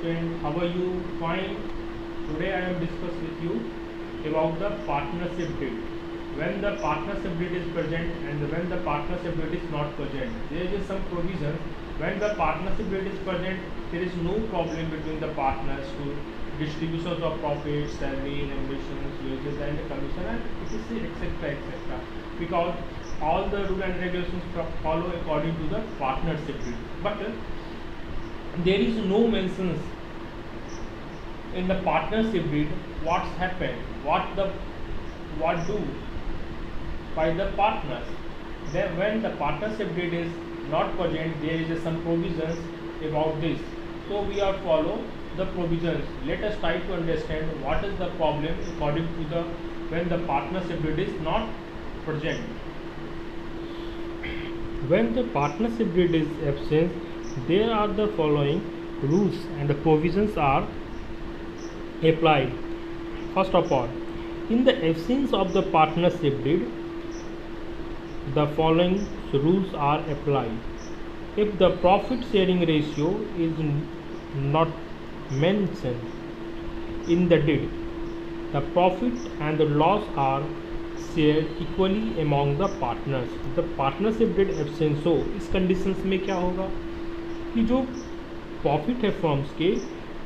student, how are you? Fine. Today I am discuss with you about the partnership deed. When the partnership deed is present and when the partnership deed is not present, there is some provision. When the partnership deed is present, there is no problem between the partners to distributions of profits, salary, ambitions, wages, and commission, and etc. etc. Because all the rule and regulations follow according to the partnership deed. But there is no mentions in the partnership deed what's happened, what do by the partners. Then when the partnership deed is not present, there is some provisions about this. So we are follow the provisions. Let us try to understand what is the problem according to the when the partnership deed is not present. When the partnership deed is absent, there are the following rules and the provisions are applied. First of all, in the absence of the partnership deed, the following rules are applied. If the profit sharing ratio is not mentioned in the deed, the profit and the loss are share equally among the partners. The partnership dead absence हो, इस conditions में क्या होगा कि जो profit है firms के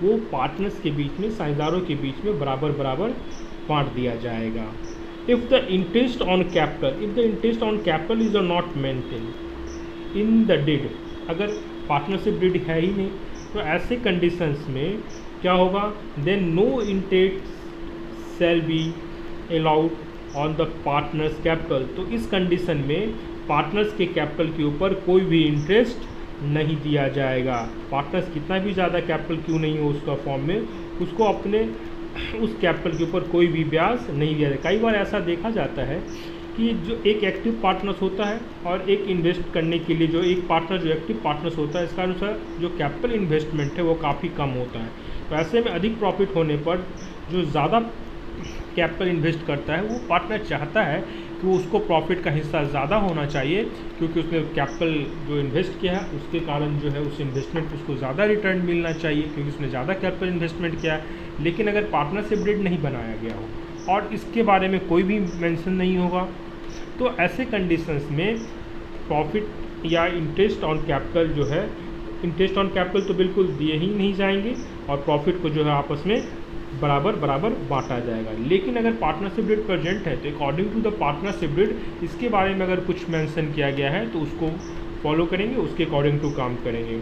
वो पार्टनर्स के बीच में, साझेदारों के बीच में बराबर बराबर बांट दिया जाएगा. If the interest on capital is not maintain in the deed, अगर पार्टनरशिप डिड है ही नहीं तो ऐसे कंडीशंस में क्या होगा, then no interest shall be allowed on the partners capital. तो इस कंडीशन में पार्टनर्स के कैपिटल के ऊपर कोई भी इंटरेस्ट नहीं दिया जाएगा. पार्टनर्स कितना भी ज़्यादा कैपिटल क्यों नहीं हो उसका फॉर्म में, उसको अपने उस कैपिटल के ऊपर कोई भी ब्याज नहीं दिया जाएगा. कई बार ऐसा देखा जाता है कि जो एक एक्टिव पार्टनर्स होता है और एक इन्वेस्ट करने के लिए जो एक पार्टनर जो एक्टिव पार्टनर्स होता है, इसका अनुसार जो कैपिटल इन्वेस्टमेंट है वो काफ़ी कम होता है. तो ऐसे में अधिक प्रॉफिट होने पर जो ज़्यादा कैपिटल इन्वेस्ट करता है वो पार्टनर चाहता है कि वो उसको प्रॉफिट का हिस्सा ज़्यादा होना चाहिए, क्योंकि उसने कैपिटल जो इन्वेस्ट किया है उसके कारण जो है उस इन्वेस्टमेंट उसको ज़्यादा रिटर्न मिलना चाहिए, क्योंकि उसने ज़्यादा कैपिटल इन्वेस्टमेंट किया है. लेकिन अगर पार्टनरशिप डेड नहीं बनाया गया हो और इसके बारे में कोई भी मेंशन नहीं होगा, तो ऐसे कंडीशंस में प्रॉफिट या इंटरेस्ट ऑन कैपिटल जो है, इंटरेस्ट ऑन कैपिटल तो बिल्कुल दिए ही नहीं जाएंगे और प्रॉफिट को जो है आपस में बराबर बराबर बांटा जाएगा. लेकिन अगर पार्टनरशिप डेड प्रेजेंट है तो according to the partnership deed इसके बारे में अगर कुछ मेंशन किया गया है तो उसको फॉलो करेंगे, उसके अकॉर्डिंग टू काम करेंगे.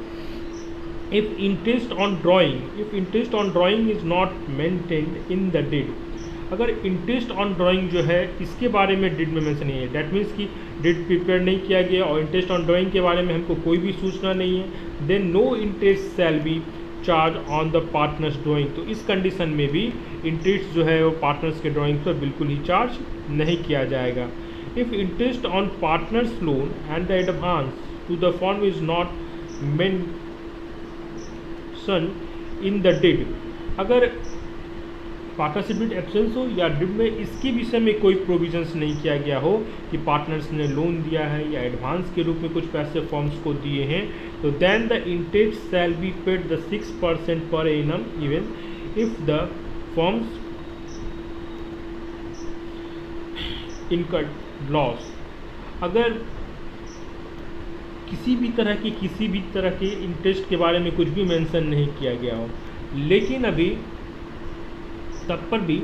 If interest on drawing is not maintained in the dead, अगर इंटरेस्ट ऑन ड्राइंग जो है इसके बारे में डिड में मेंशन नहीं है, डैट मीन्स कि डिड प्रिपेयर नहीं किया गया और इंटरेस्ट ऑन ड्राइंग के बारे में हमको कोई भी सूचना नहीं है, then no interest shall be charge on the partners drawing. तो इस कंडीशन में भी इंटरेस्ट जो है वो पार्टनर्स के ड्राइंग पर बिल्कुल ही चार्ज नहीं किया जाएगा. If interest on partners loan and the advance to the firm is not mention in the deed, अगर पार्टनरशिप डिड एब्सेंस हो या डिड में इसके विषय में कोई प्रोविजंस नहीं किया गया हो कि पार्टनर्स ने लोन दिया है या एडवांस के रूप में कुछ पैसे फर्म्स को दिए हैं, तो then the interest shall be paid the 6% per annum even if the firms incurred loss. अगर किसी भी तरह के इंटरेस्ट के बारे में कुछ भी मेंशन नहीं किया गया हो, लेकिन अभी तब पर भी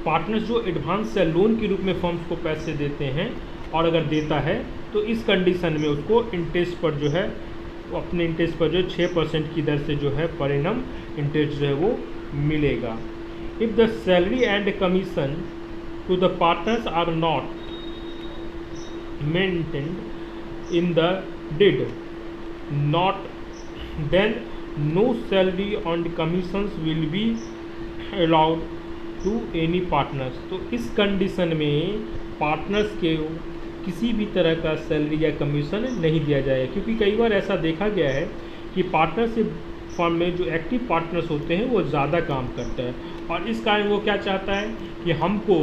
पार्टनर्स जो एडवांस या लोन के रूप में फर्म्स को पैसे देते हैं और अगर देता है तो इस कंडीशन में उसको इंटरेस्ट पर जो है अपने इंटरेस्ट पर जो 6% की दर से जो है पर एनम इंटरेस्ट जो है वो मिलेगा. If the salary and commission to the partners are not maintained in the deed not then no salary and commissions will be allowed to any partners. तो इस कंडीशन में पार्टनर्स के किसी भी तरह का सैलरी या कमीशन नहीं दिया जाएगा, क्योंकि कई बार ऐसा देखा गया है कि पार्टनरशिप फर्म में जो एक्टिव पार्टनर्स होते हैं वो ज़्यादा काम करते हैं और इस कारण वो क्या चाहता है कि हमको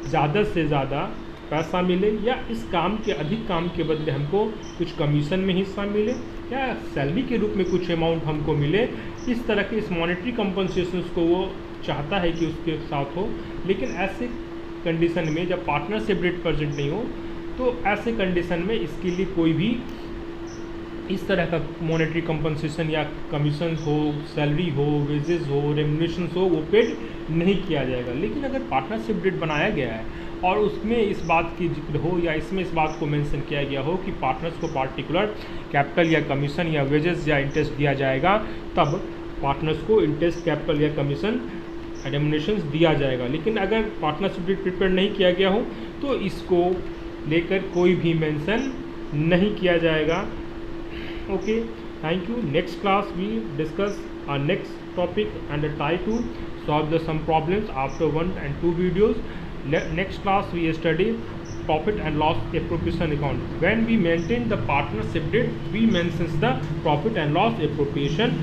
ज़्यादा से ज़्यादा पैसा मिले, या इस काम के अधिक काम के बदले हमको कुछ कमीशन में हिस्सा मिले, या सैलरी के रूप में कुछ अमाउंट हमको मिले। इस तरह के इस मॉनेटरी कंपनसेशंस को वो चाहता है कि उसके साथ हो। लेकिन ऐसे कंडीशन में जब पार्टनरशिप डेट प्रेजेंट नहीं हो, तो ऐसे कंडीशन में इसके लिए कोई भी इस तरह का मॉनेटरी कंपनसेशन या कमीशन हो, सैलरी हो, वेजेस हो, रेम्युनरेशन हो, वो पेड नहीं किया जाएगा। लेकिन अगर पार्टनरशिप डेट बनाया गया है और उसमें इस बात की जिक्र हो, या इसमें इस बात को मेंशन किया गया हो कि पार्टनर्स को पार्टिकुलर कैपिटल या कमीशन या वेजेस या इंटरेस्ट दिया जाएगा, तब पार्टनर्स को इंटरेस्ट, कैपिटल या कमीशन, रेम्युनरेशन दिया जाएगा। लेकिन अगर पार्टनरशिप डेट प्रिपेयर नहीं किया गया हो तो इसको लेकर कोई भी मेंशन नहीं किया जाएगा। Okay, thank you. Next class we discuss our next topic and try to solve some problems after 1 and 2 videos. Next class we study profit and loss appropriation account. When we maintain the partnership date, we mentions the profit and loss appropriation